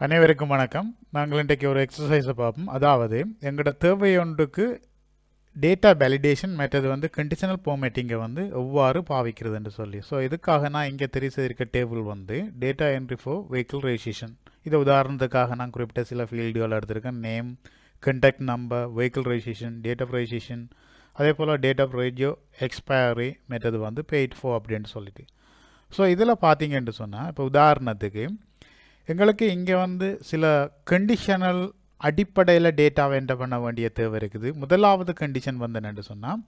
அனைவருக்கும் வணக்கம். நாங்கள் இன்றைக்கு ஒரு எக்ஸசைஸை பார்ப்போம். அதாவது எங்களோட தேவை ஒன்றுக்கு டேட்டா வேலிடேஷன் மெத்தட் வந்து கண்டிஷனல் ஃபார்மேட்டிங்கை வந்து எவ்வாறு பாவிக்கிறதுன்னு சொல்லி. ஸோ இதுக்காக நான் இங்கே தெரிவு செய்திருக்க டேபிள் வந்து data entry for vehicle registration. இதை உதாரணத்துக்காக நான் குறிப்பிட்ட சில ஃபீல்டுகள் எடுத்திருக்கேன். Name, contact number, vehicle registration, date of registration, அதே போல் date of radio expiry method வந்து பெய்ட் ஃபோ அப்படின்னு சொல்லிட்டு. ஸோ இதில் பார்த்தீங்கன்னு சொன்னால் இப்போ உதாரணத்துக்கு எங்களுக்கு இங்கே வந்து சில கண்டிஷனல் அடிப்படையில் டேட்டாவை என்டர் பண்ண வேண்டிய தேவை இருக்குது. முதலாவது கண்டிஷன் வந்து என்னென்னு சொன்னால்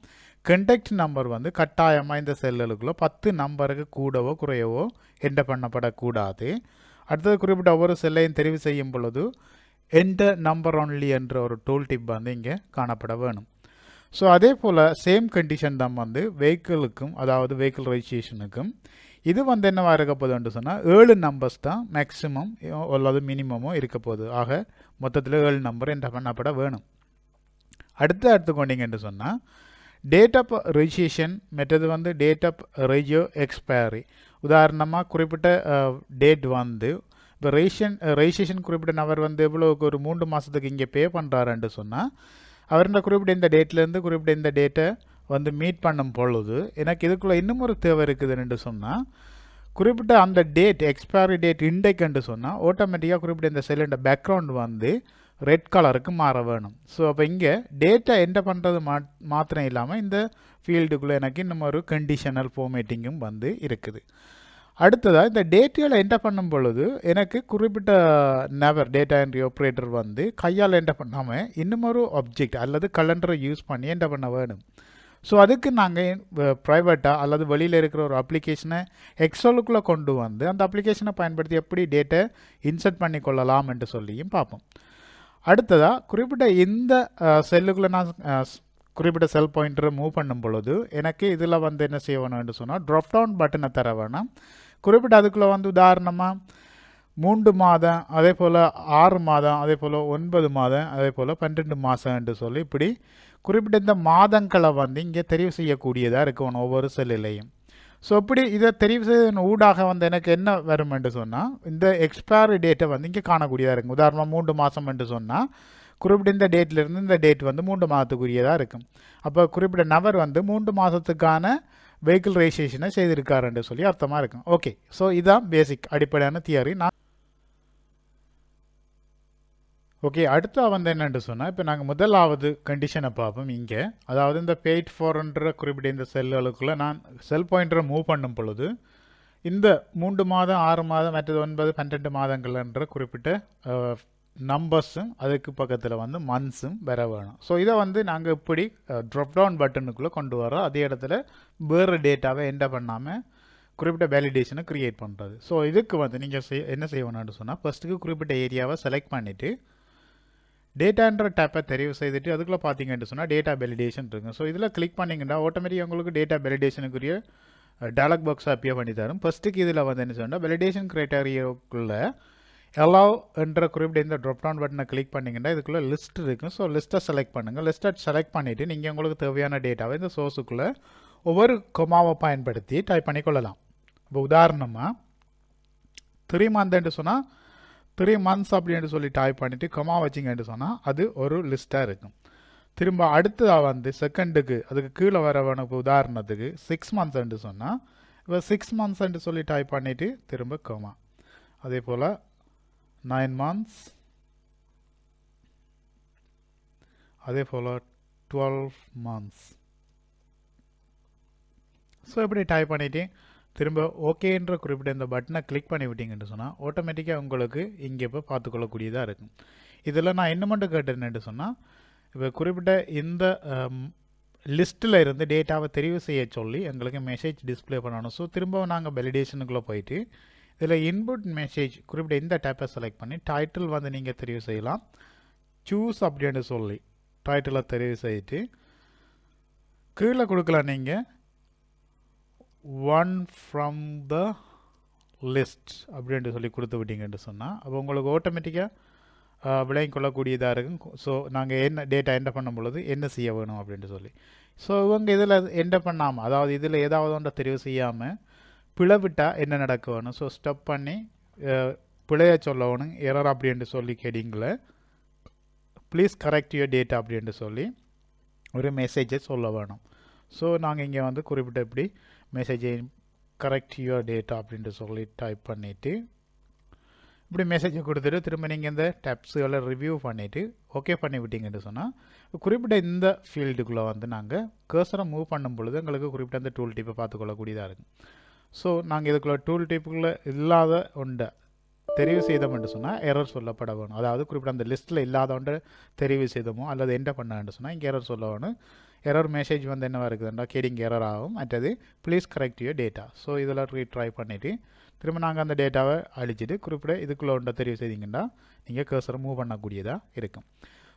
கண்டாக்ட் நம்பர் வந்து கட்டாயமாக இந்த செல்லுக்குள்ளே 10 நம்பருக்கு கூடவோ குறையவோ என்டர் பண்ணப்படக்கூடாது. அடுத்தது குறிப்பிட்ட ஒவ்வொரு செல்லையும் தெரிவு செய்யும் பொழுது என்டர் நம்பர் ஒன்லி என்ற ஒரு டூல் டிப் வந்து இங்கே காணப்பட வேணும். ஸோ அதே போல் சேம் கண்டிஷன் தான் வந்து வெஹிக்கிளுக்கும், அதாவது வெஹிக்கிள் ரெஜிஸ்ட்ரேஷனுக்கும். இது வந்து என்னவா இருக்க போகுதுன்னு சொன்னால் 7 நம்பர்ஸ் தான் மேக்ஸிமம் அல்லது மினிமமோ இருக்க போகுது. ஆக மொத்தத்தில் 7 நம்பர் என்டர் பண்ணப்பட வேணும். அடுத்து கொண்டீங்கன்னு சொன்னால் டேட் ஆஃப் ரெஜிஸ்ட்ரேஷன் மெத்தது வந்து டேட் ஆஃப் ரேடியோ எக்ஸ்பயரி. உதாரணமாக குறிப்பிட்ட டேட் வந்து இப்போ ரெஜிஸ்ட்ரேஷன் குறிப்பிட்ட நபர் வந்து எவ்வளோக்கு ஒரு 3 மாதத்துக்கு இங்கே பே பண்ணுறாருன்னு சொன்னால் அவருடைய குறிப்பிட்ட இந்த டேட்லேருந்து குறிப்பிட்ட இந்த டேட்டை வந்து மீட் பண்ணும் பொழுது எனக்கு இதுக்குள்ளே இன்னும் ஒரு தேவை இருக்குதுன்னு சொன்னால் குறிப்பிட்ட அந்த டேட் எக்ஸ்பயரி டேட் இண்டெக்ன்னு சொன்னால் ஆட்டோமேட்டிக்காக குறிப்பிட்ட இந்த செல்லுடைய பேக்ரவுண்ட் வந்து ரெட் கலருக்கு மாற வேணும். ஸோ அப்போ இங்கே டேட்டா என்டர் பண்ணுறது மாத்திரம் இல்லாமல் இந்த ஃபீல்டுக்குள்ளே எனக்கு இன்னும் ஒரு கண்டிஷனல் ஃபார்மேட்டிங்கும் வந்து இருக்குது. அடுத்ததாக இந்த டேட்டுகளை என்டர் பண்ணும் பொழுது எனக்கு குறிப்பிட்ட நபர் டேட்டா என்ட்ரி ஆப்ரேட்டர் வந்து கையால் என்டர் பண்ணாமல் இன்னும் ஒரு ஆப்ஜெக்ட் அல்லது கலண்டரை யூஸ் பண்ணி என்டர் பண்ண வேணும். ஸோ அதுக்கு நாங்கள் ப்ரைவேட்டாக அல்லது வெளியில் இருக்கிற ஒரு அப்ளிகேஷனை எக்ஸலுக்குள்ளே கொண்டு வந்து அந்த அப்ளிகேஷனை பயன்படுத்தி எப்படி டேட்டை இன்சர்ட் பண்ணி கொள்ளலாம் என்று சொல்லியும் பார்ப்போம். அடுத்ததாக குறிப்பிட்ட இந்த செல்லுக்குள்ளே நான் குறிப்பிட்ட செல் பாயிண்டரை மூவ் பண்ணும் பொழுது எனக்கு இதில் வந்து என்ன செய்ய வேணும்னு சொன்னால் ட்ராப் டவுன் பட்டனை தர வேணும். குறிப்பிட்ட அதுக்குள்ளே வந்து உதாரணமாக 3 மாதம், அதே போல் 6 மாதம், அதே போல் 9 மாதம், அதே போல் 12 மாதம் என்று சொல்லி இப்படி குறிப்பிட்ட இந்த மாதங்களை வந்து இங்கே தெரிவு செய்யக்கூடியதாக இருக்கணும் ஒவ்வொரு செல்லிலையும். ஸோ இப்படி இதை தெரிவு செய்த ஊடாக வந்து எனக்கு என்ன வரும் என்று சொன்னால் இந்த எக்ஸ்பயரி டேட்டை வந்து இங்கே காணக்கூடியதாக இருக்கும். உதாரணமாக 3 மாதம் என்று சொன்னால் குறிப்பிட்ட இந்த டேட்லேருந்து இந்த டேட் வந்து 3 மாதத்துக்குரியதாக இருக்கும். அப்போ குறிப்பிட்ட நபர் வந்து 3 மாதத்துக்கான வெஹிக்கிள் ரெஜிஸ்ட்ரேஷனை செய்திருக்காருன்னு சொல்லி அர்த்தமாக இருக்கும். ஓகே, ஸோ இதுதான் பேசிக் அடிப்படையான தியரி. ஓகே, அடுத்தா வந்து என்னென்னு சொன்னால் இப்போ நாங்கள் முதலாவது கண்டிஷனை பார்ப்போம் இங்கே. அதாவது இந்த பெய்ட் ஃபார்ன்ற குறிப்பிட்ட இந்த செல்லுகளுக்குள்ளே நான் செல் பாயிண்டரை மூவ் பண்ணும் பொழுது இந்த 3 மாதம், 6 மாதம், மற்றது 9, 12 மாதங்கள்ன்ற குறிப்பிட்ட நம்பர்ஸும் அதுக்கு பக்கத்தில் வந்து மந்த்ஸும் வர வேணும். ஸோ இதை வந்து நாங்கள் இப்படி ட்ராப் டவுன் பட்டனுக்குள்ளே கொண்டு வரோம். அதே இடத்துல வேறு டேட்டாவை என்டர் பண்ணாமல் குறிப்பிட்ட வேலிடேஷனை க்ரியேட் பண்ணுறது. ஸோ இதுக்கு வந்து நீங்கள் என்ன செய்யணும்னு சொன்னால் ஃபஸ்ட்டுக்கு குறிப்பிட்ட ஏரியாவை செலக்ட் பண்ணிவிட்டு டேட்டான்ற டேப்பை தெரிவு செய்துட்டு அதுக்குள்ளே பார்த்தீங்கன்னு சொன்னால் டேட்டா வேலிடேஷன் இருக்குது. ஸோ இதில் கிளிக் பண்ணிங்கன்னா ஆட்டோமேட்டிக்காக உங்களுக்கு டேட்டா வேலிடேஷனுக்குரிய டயலாக் பாக்ஸ் அப்பியர் பண்ணி தரும். ஃபஸ்ட்டுக்கு இதில் வந்து என்ன சொன்னால் வேலிடேஷன் க்ரைட்டீரியாவுக்குள்ளே அலோவ் என்ற குறிப்பிட்ட இந்த ட்ராப் டவுன் பட்டனை கிளிக் பண்ணிங்கன்னா இதுக்குள்ளே லிஸ்ட் இருக்கும். ஸோ லிஸ்ட்டை செலக்ட் பண்ணுங்கள். லிஸ்ட்டை செலக்ட் பண்ணிவிட்டு நீங்கள் உங்களுக்கு தேவையான டேட்டாவை இந்த சோர்ஸுக்குள்ளே ஒவ்வொரு கொமாவை பயன்படுத்தி டைப் பண்ணி கொள்ளலாம். இப்போ உதாரணமாக 3 மந்த்ன்னு சொன்னால் 3 months அப்படின்னு சொல்லி டைப் பண்ணிவிட்டு கொமா வச்சிங்கன்னு சொன்னால் அது ஒரு லிஸ்ட்டாக இருக்கும். திரும்ப அடுத்ததாக வந்து செகண்டுக்கு அதுக்கு கீழே வர வேணும். இப்போ உதாரணத்துக்கு 6 months சொன்னால் இப்போ 6 months சொல்லி டைப் பண்ணிவிட்டு திரும்ப கொமா. அதே போல் 9 months, அதே போல் 12 months. ஸோ இப்படி டைப் பண்ணிவிட்டு திரும்ப ஓகேன்ற குறிப்பிட்ட இந்த பட்டனை கிளிக் பண்ணி விட்டீங்கன்னு சொன்னால் ஆட்டோமேட்டிக்காக உங்களுக்கு இங்கே இப்போ பார்த்துக்கொள்ளக்கூடியதாக இருக்கும். இதில் நான் என்ன மட்டும் கேட்டேன்னு சொன்னால் இப்போ குறிப்பிட்ட இந்த லிஸ்ட்டில் இருந்து டேட்டாவை தெரிவு செய்ய சொல்லி எங்களுக்கு மெசேஜ் டிஸ்பிளே பண்ணணும். ஸோ திரும்ப நாங்கள் வேலிடேஷனுக்குள்ளே போயிட்டு இதில் இன்புட் மெசேஜ் குறிப்பிட்ட இந்த டேப்பை செலக்ட் பண்ணி டைட்டில் வந்து நீங்கள் தெரிவு செய்யலாம். சூஸ் அப்படின்னு சொல்லி டைட்டிலை தெரிவு செய்துட்டு கீழே கொடுக்கலாம் நீங்கள் 1 from the list அப்படின்ட்டு சொல்லி கொடுத்து விட்டீங்கன்னு சொன்னால் அப்போ உங்களுக்கு ஆட்டோமேட்டிக்காக விளங்கி கொள்ளக்கூடியதாக இருக்கும். ஸோ நாங்கள் என்ன டேட்டா என்டர் பண்ணும் பொழுது என்ன செய்ய வேணும் அப்படின்ட்டு சொல்லி. ஸோ இவங்க இதில் என்டர் பண்ணாமல், அதாவது இதில் ஏதாவது ஒன்றை தெரிவு செய்யாமல் பிளவிட்டால் என்ன நடக்க வேணும். ஸோ ஸ்டப் பண்ணி பிழைய சொல்லணும் எரர் அப்படின்ட்டு சொல்லி கேட்டிங்களே ப்ளீஸ் கரெக்ட் யுவர் டேட்டா அப்படின்ட்டு சொல்லி ஒரு மெசேஜை சொல்ல வேணும். ஸோ நாங்கள் இங்கே வந்து குறிப்பிட்ட இப்படி மெசேஜை கரெக்ட் யுவர் டேட்டா அப்படின்ட்டு சொல்லி டைப் பண்ணிவிட்டு இப்படி மெசேஜை கொடுத்துட்டு திரும்ப நீங்கள் இந்த டேப்ஸுகளை ரிவ்யூ பண்ணிவிட்டு ஓகே பண்ணி விட்டீங்கன்னு சொன்னால் குறிப்பிட்ட இந்த ஃபீல்டுக்குள்ளே வந்து நாங்கள் கர்சரை மூவ் பண்ணும் பொழுது எங்களுக்கு குறிப்பிட்ட அந்த டூல் டிப்பை பார்த்துக்கொள்ளக்கூடியதாக இருக்கும். ஸோ நாங்கள் இதுக்குள்ளே டூல் டிப்புக்குள்ளே இல்லாத ஒன்றை தெரிவு செய்தோம்னு சொன்னால் எரர் சொல்லப்பட வேணும். அதாவது குறிப்பிட்ட அந்த லிஸ்ட்டில் இல்லாத ஒன்றை தெரிவு செய்தோமோ அல்லது என்ன பண்ணான்னு சொன்னால் இங்கே எரர் சொல்ல வேணும். எரர் மெசேஜ் வந்து என்னவா இருக்குதுன்னா கேடிங் எரர் ஆகும். மற்றது please correct your data. So இதில் ரீட்ரை பண்ணிவிட்டு திரும்ப நாங்கள் அந்த டேட்டாவை அழிச்சிட்டு குறிப்பிட்ட இதுக்குள்ளே ஒன்றை தெரிவு செய்தீங்கன்னா நீங்கள் கர்சரை மூவ் பண்ணக்கூடியதாக இருக்கும்.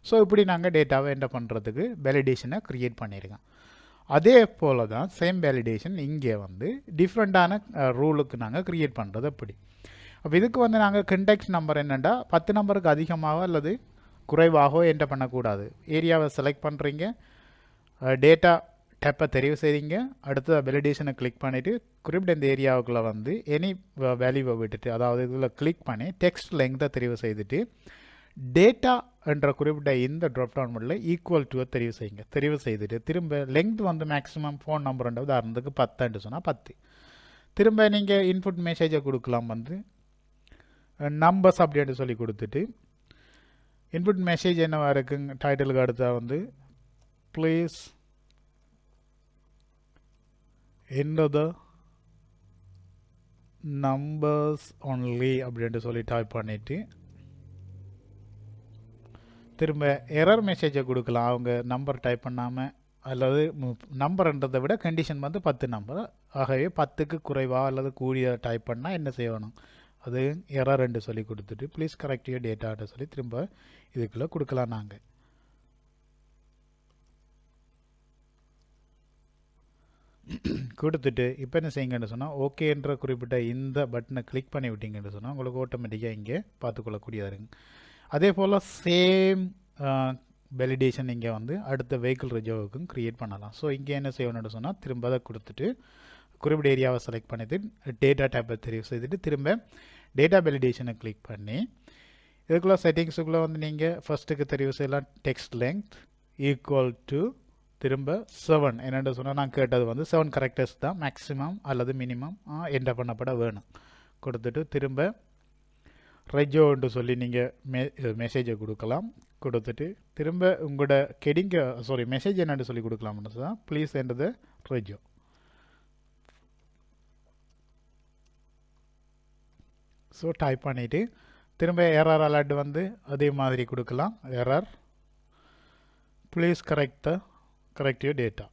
ஸோ இப்படி நாங்கள் டேட்டாவை என்ன பண்ணுறதுக்கு வேலிடேஷனை க்ரியேட் பண்ணியிருக்கோம். அதே போல் தான் சேம் வேலிடேஷன் இங்கே வந்து டிஃப்ரெண்ட்டான ரூலுக்கு நாங்கள் க்ரியேட் பண்ணுறது அப்படி. அப்போ இதுக்கு வந்து நாங்கள் கண்டெக்ஸ்ட் நம்பர் என்னென்னா 10 நம்பருக்கு அதிகமாக அல்லது குறைவாகவோ என்ட பண்ணக்கூடாது. ஏரியாவை செலக்ட் பண்ணுறீங்க, டேட்டா டேப்பை தெரிவு செய்தீங்க, அடுத்த வேலிடேஷனை கிளிக் பண்ணிவிட்டு குறிப்பிட்ட இந்த ஏரியாவுக்குள்ளே வந்து எனி வேல்யூவை விட்டுட்டு அதாவது இதில் கிளிக் பண்ணி டெக்ஸ்ட் லெங்க்தை தெரிவு செய்துட்டு டேட்டா என்ற குறிப்பிட்ட இந்த ட்ராப் டவுன் மோடில் ஈக்குவல் டு தெரிவு செய்யுங்க. தெரிவு செய்துட்டு திரும்ப லெங்த் வந்து மேக்ஸிமம் ஃபோன் நம்பர் உதாரணத்துக்கு 10 சொன்னால் 10. திரும்ப நீங்கள் இன்புட் மெசேஜை கொடுக்கலாம் வந்து நம்பர்ஸ் அப்படின்னு சொல்லி கொடுத்துட்டு இன்புட் மெசேஜ் என்னவா இருக்குங்க டைட்டிலுக்கு அடுத்தா வந்து please enter the numbers only அப்படின்ட்டு சொல்லி டைப் பண்ணிவிட்டு திரும்ப எரர் மெசேஜை கொடுக்கலாம். அவங்க நம்பர் டைப் பண்ணாமல் அல்லது நம்பர்ன்றதை விட கண்டிஷன் வந்து 10 நம்பர், ஆகவே 10க்கு குறைவா அல்லது கூடிய டைப் பண்ணால் என்ன செய்யணும், அது எரர் என்று சொல்லி கொடுத்துட்டு ப்ளீஸ் கரெக்ட் யுவர் டேட்டாட்ட சொல்லி திரும்ப இதுக்குள்ளே கொடுக்கலாம். நாங்கள் கொடுத்துட்டு இப்போ என்ன செய்யுங்கன்னு சொன்னால் ஓகேன்ற குறிப்பிட்ட இந்த பட்டனை கிளிக் பண்ணி விட்டீங்கன்னு சொன்னால் உங்களுக்கு ஆட்டோமேட்டிக்காக இங்கே பார்த்துக்கொள்ளக்கூடியதாக இருக்குங்க. அதே போல் சேம் வேலிடேஷன் இங்கே வந்து அடுத்த வெஹிக்கிள் ரிசர்வுக்கும் க்ரியேட் பண்ணலாம். ஸோ இங்கே என்ன செய்யணும்னு சொன்னால் திரும்ப அதை கொடுத்துட்டு குறிப்பிட்ட ஏரியாவை செலக்ட் பண்ணிவிட்டு டேட்டா டேப்பை தெரிவு செய்துட்டு திரும்ப டேட்டா வேலிடேஷனை கிளிக் பண்ணி இதுக்குள்ளே செட்டிங்ஸுக்குள்ளே வந்து நீங்கள் ஃபஸ்ட்டுக்கு தெரிவு செய்யலாம் டெக்ஸ்ட் லெங்த் ஈக்குவல் டு திரும்ப 7 என்னென்னு சொன்னால் நான் கேட்டது வந்து 7 கரெக்டர்ஸ் தான் மேக்ஸிமம் அல்லது மினிமம் என்டர் பண்ணப்பட வேணும். கொடுத்துட்டு திரும்ப ரெஜோன்னு சொல்லி நீங்கள் மெசேஜை கொடுக்கலாம். கொடுத்துட்டு திரும்ப உங்களோட மெசேஜ் என்னென்னு சொல்லி கொடுக்கலாம்னு சொன்னால் ப்ளீஸ் என்டர் த ரெஜோ. ஸோ டைப் பண்ணிவிட்டு திரும்ப எரர் அலர்ட் வந்து அதே மாதிரி கொடுக்கலாம். Error please correct your data.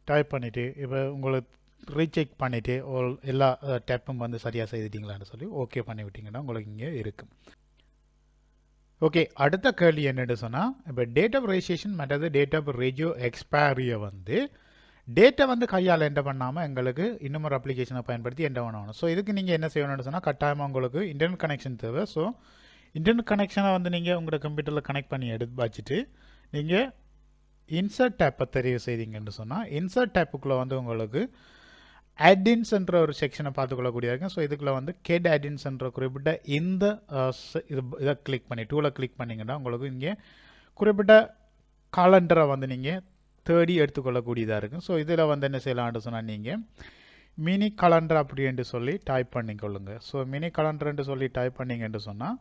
Type பண்ணிவிட்டு இப்போ உங்களுக்கு ரீசெக் பண்ணிவிட்டு எல்லா டேப்பும் வந்து சரியாக செய்துட்டீங்களான்னு சொல்லி ஓகே பண்ணி விட்டிங்கன்னா உங்களுக்கு இங்கே இருக்கும். ஓகே, அடுத்த கேள்வி என்னென்னு சொன்னால் இப்போ டேட் ஆஃப் ரெஜிஸ்ட்ரேஷன் மற்றது டேட் ஆஃப் ரேஜியோ எக்ஸ்பைரியை வந்து டேட்டா வந்து கையால் என்டர் பண்ணாமல் எங்களுக்கு இன்னும் ஒரு அப்ளிகேஷனை பயன்படுத்தி என்டர் பண்ணணும். ஸோ இதுக்கு நீங்கள் என்ன செய்யணும்னு சொன்னால் கட்டாயமாக உங்களுக்கு இன்டர்நெட் கனெக்ஷன் தேவை. ஸோ இன்டர்நெட் கனெக்ஷனை வந்து நீங்கள் உங்களோட கம்ப்யூட்டரில் கனெக்ட் பண்ணி எடுத்து வச்சுட்டு நீங்கள் இன்சர்ட் டேப்பை தெரிவு செய்தீங்கன்னு சொன்னால் இன்சர்ட் டேப்புக்குள்ளே வந்து உங்களுக்கு ஆடின்ஸ்ன்ற ஒரு செக்ஷனை பார்த்துக்கொள்ளக்கூடிய இருக்கும். ஸோ இதுக்குள்ளே வந்து கெட் ஆடின்ஸ்ன்ற குறிப்பிட்ட இந்த இதை கிளிக் பண்ணி டூலை கிளிக் பண்ணிங்கன்னா உங்களுக்கு இங்கே குறிப்பிட்ட காலண்டரை வந்து நீங்கள் தேடி எடுத்துக்கொள்ளக்கூடியதாக இருக்கும். ஸோ இதில் வந்து என்ன செய்யலாம்னு சொன்னால் நீங்கள் மினி கலண்டர் அப்படின்ட்டு சொல்லி டைப் பண்ணிக்கொள்ளுங்க. ஸோ மினி கலண்டர்ன்ட்டு சொல்லி டைப் பண்ணிங்கன்னு சொன்னால்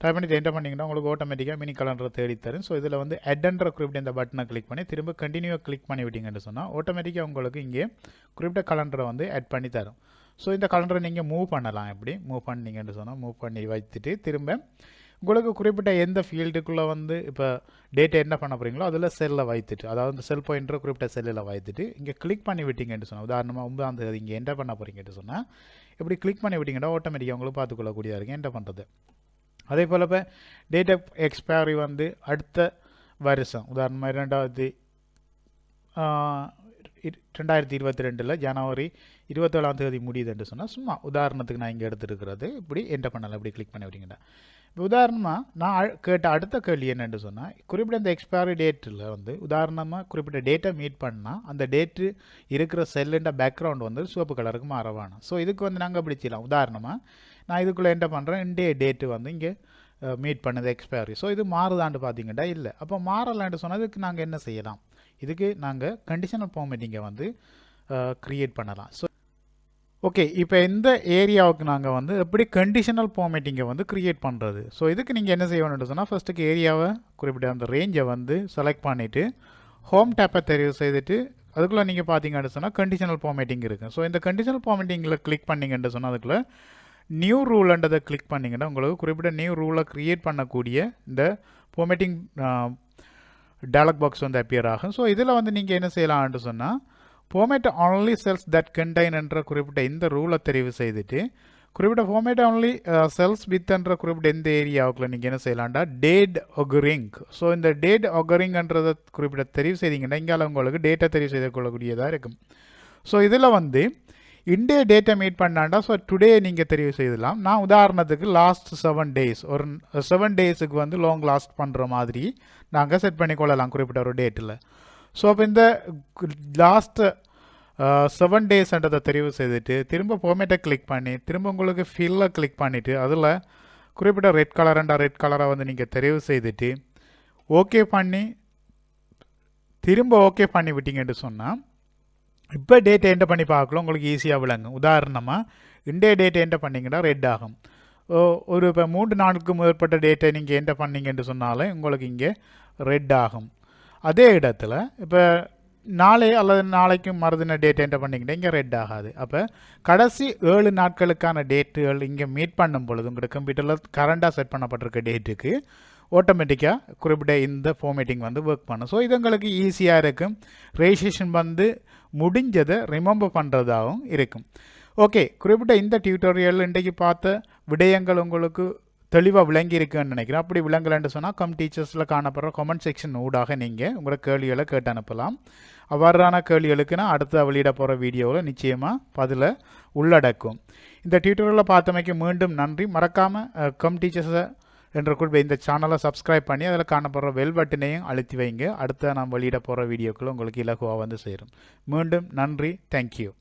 டைப் பண்ணி என்டர் பண்ணிங்கன்னா உங்களுக்கு ஆட்டோமேட்டிக்காக மினி கலண்டரை தேடி தரும். ஸோ இதில் வந்து அட்ன்ற குறிப்பிட்ட இந்த பட்டனை கிளிக் பண்ணி திரும்ப கண்டினியூவாக கிளிக் பண்ணி விட்டீங்கன்னு சொன்னால் ஆட்டோமேட்டிக்காக உங்களுக்கு இங்கே குறிப்பிட்ட கலண்டரை வந்து ஆட் பண்ணி தரும். ஸோ இந்த கலண்டரை நீங்கள் மூவ் பண்ணலாம். எப்படி மூவ் பண்ணிங்கன்னு சொன்னால் மூவ் பண்ணி வைத்துட்டு திரும்ப உங்களுக்கு குறிப்பிட்ட எந்த ஃபீல்டுக்குள்ளே வந்து இப்போ டேட்டா என்ன பண்ண போகிறீங்களோ அதில் செல்லில் வைத்துட்டு அதாவது இந்த செல் பாயிண்டர் குறிப்பிட்ட செல்லில் வைத்துட்டு இங்கே கிளிக் பண்ணி விட்டீங்கன்னு சொன்னால் உதாரணமாக 9 இங்கே என்டர் பண்ண போகிறீங்கன்னு சொன்னால் இப்படி கிளிக் பண்ணி விட்டிங்கன்னா ஆட்டோமேட்டிக்காக உங்களுக்கு பார்த்துக்கொள்ளக்கூடியதாக இருக்குது என்டர் பண்ணுறது. அதே போல் இப்போ டேட் ஆஃப் எக்ஸ்பைரி வந்து அடுத்த வருஷம் உதாரணமாக 2022 ஜனவரி 27ஆம் தேதி முடியுதுன்னு சொன்னால் சும்மா உதாரணத்துக்கு நான் இங்கே எடுத்துருக்கிறது இப்படி என்டர் பண்ணலாம், இப்படி கிளிக் பண்ணி விட்டீங்கன்னா. இப்போ உதாரணமாக நான் கேட்ட அடுத்த கேள்வி என்னென்னு சொன்னால், குறிப்பிட்ட இந்த எக்ஸ்பைரி டேட்டில் வந்து உதாரணமாக குறிப்பிட்ட டேட்டை மீட் பண்ணால் அந்த டேட்டு இருக்கிற செல்லுன்ற பேக்ரவுண்ட் வந்து சிவப்பு கலருக்கு மாறவானும். ஸோ இதுக்கு வந்து நாங்கள் அப்படி செய்யலாம். உதாரணமாக நான் இதுக்குள்ளே என்ன பண்ணுறேன், இன்றைய டேட்டு வந்து இங்கே மீட் பண்ணது எக்ஸ்பைரி. ஸோ இது மாறுதான்னு பார்த்தீங்கன்னா இல்லை. அப்போ மாறலான்னு சொன்னதுக்கு நாங்கள் என்ன செய்யலாம், இதுக்கு நாங்கள் கண்டிஷனல் ஃபார்மேட்டிங்கை வந்து க்ரியேட் பண்ணலாம். ஸோ ஓகே, இப்போ இந்த ஏரியாவுக்கு நாங்கள் வந்து எப்படி கண்டிஷனல் ஃபார்மேட்டிங்கை வந்து க்ரியேட் பண்ணுறது. ஸோ இதுக்கு நீங்கள் என்ன செய்யணும்னு சொன்னால், ஃபஸ்ட்டுக்கு ஏரியாவை குறிப்பிட்ட அந்த ரேஞ்சை வந்து செலக்ட் பண்ணிவிட்டு ஹோம் டேப்பை தெரிவு செய்துட்டு அதுக்குள்ளே நீங்கள் பார்த்தீங்கன்னு சொன்னால் கண்டிஷனல் ஃபார்மேட்டிங் இருக்குது. ஸோ இந்த கண்டிஷனல் ஃபார்மேட்டிங்கில் கிளிக் பண்ணிங்கன்னு சொன்னால் அதுக்குள்ளே நியூ ரூல்ன்றதை கிளிக் பண்ணிங்கன்னா உங்களுக்கு குறிப்பிட்ட நியூ ரூலை க்ரியேட் பண்ணக்கூடிய இந்த ஃபார்மேட்டிங் டயலாக் பாக்ஸ் வந்து அப்பியர் ஆகும். ஸோ இதில் வந்து நீங்கள் என்ன செய்யலாம்னு சொன்னால், format only cells that contain என்ற குறிப்பிட்ட இந்த ரூலை தெரிவு செய்துட்டு குறிப்பிட்ட ஃபார்மேட் only cells with என்ற குறிப்பிட்ட இந்த ஏரியாவுக்குள்ள நீங்கள் என்ன செய்யலாம்டா டேட் ஒகரிங். ஸோ இந்த டேட் ஒகரிங்ன்றதை குறிப்பிட்ட தெரிவு செய்தீங்கன்னா இங்கால உங்களுக்கு டேட்டா தெரிவு செய்து கொள்ளக்கூடியதாக இருக்கும். ஸோ இதில் வந்து இன்டே டேட்டை மீட் பண்ணாண்டா ஸோ டுடே நீங்கள் தெரிவு செய்யலாம். நான் உதாரணத்துக்கு லாஸ்ட் 7 days ஒரு 7 daysக்கு வந்து லாங் லாஸ்ட் பண்ணுற மாதிரி நாங்கள் செட் பண்ணி கொள்ளலாம் குறிப்பிட்ட ஒரு டேட்டில். ஸோ அப்போ இந்த லாஸ்ட் 7 daysன்றதை தெரிவு செய்துட்டு திரும்ப ஃபார்மேட்டை கிளிக் பண்ணி திரும்ப உங்களுக்கு ஃபில்லை கிளிக் பண்ணிவிட்டு அதில் குறிப்பிட்ட ரெட் கலர்ண்டா ரெட் கலரை வந்து நீங்கள் தெரிவு செய்துட்டு ஓகே பண்ணி திரும்ப ஓகே பண்ணி விட்டீங்கன்னு சொன்னால் இப்போ டேட்டை என்டர் பண்ணி பார்க்கலாம், உங்களுக்கு ஈஸியாக விளங்கும். உதாரணமாக இன்டே டேட்டை என்டர் பண்ணிங்கன்னா ரெட் ஆகும். ஒரு இப்போ 3 நாளுக்கு மேற்பட்ட டேட்டை நீங்கள் என்டர் பண்ணிங்கன்னு சொன்னாலே உங்களுக்கு இங்கே ரெட் ஆகும். அதே இடத்துல இப்போ நாளை அல்லது நாளைக்கு மறுதின டேட் என்டர் பண்ணிங்கன்னா இங்கே ரெட் ஆகாது. அப்போ கடைசி 7 நாட்களுக்கான டேட்டுகள் இங்கே மீட் பண்ணும் பொழுது உங்களோட கம்ப்யூட்டரில் கரண்டாக செட் பண்ணப்பட்டிருக்க டேட்டுக்கு ஆட்டோமேட்டிக்காக குறிப்பிட்ட இந்த ஃபார்மேட்டிங் வந்து ஒர்க் பண்ணும். ஸோ இது உங்களுக்கு ஈஸியாக இருக்கும், ரெஜிஸ்ட்ரேஷன் வந்து முடிஞ்சதை ரிமெம்பர் பண்ணுறதாகவும் இருக்கும். ஓகே, குறிப்பிட்ட இந்த டியூட்டோரியல் இன்றைக்கு பார்த்த விடயங்கள் உங்களுக்கு தெளிவாக விளங்கி இருக்குன்னு நினைக்கிறேன். அப்படி விளங்கலன்னு சொன்னால் டீச்சர்ஸில் காணப்படுற கமெண்ட் செக்ஷன் ஊடாக நீங்கள் உங்களோட கேள்விகளை கேட்டு அனுப்பலாம். அவ்வாறான கேள்விகளுக்கு நான் அடுத்த வெளியிட போகிற வீடியோவில் நிச்சயமாக பதிலை உள்ளடக்கும். இந்த டியூட்டோரியலில் பார்த்தமைக்கு மீண்டும் நன்றி. மறக்காமல் டீச்சர்ஸை என்ற குறிப்பிட்ட இந்த சேனலை சப்ஸ்கிரைப் பண்ணி அதில் காணப்படுற பெல் பட்டனையும் அழுத்தி வைங்க. அடுத்த நான் வெளியிட போகிற வீடியோக்கள் உங்களுக்கு இலகுவாக வந்து சேரும். மீண்டும் நன்றி. தேங்க்யூ.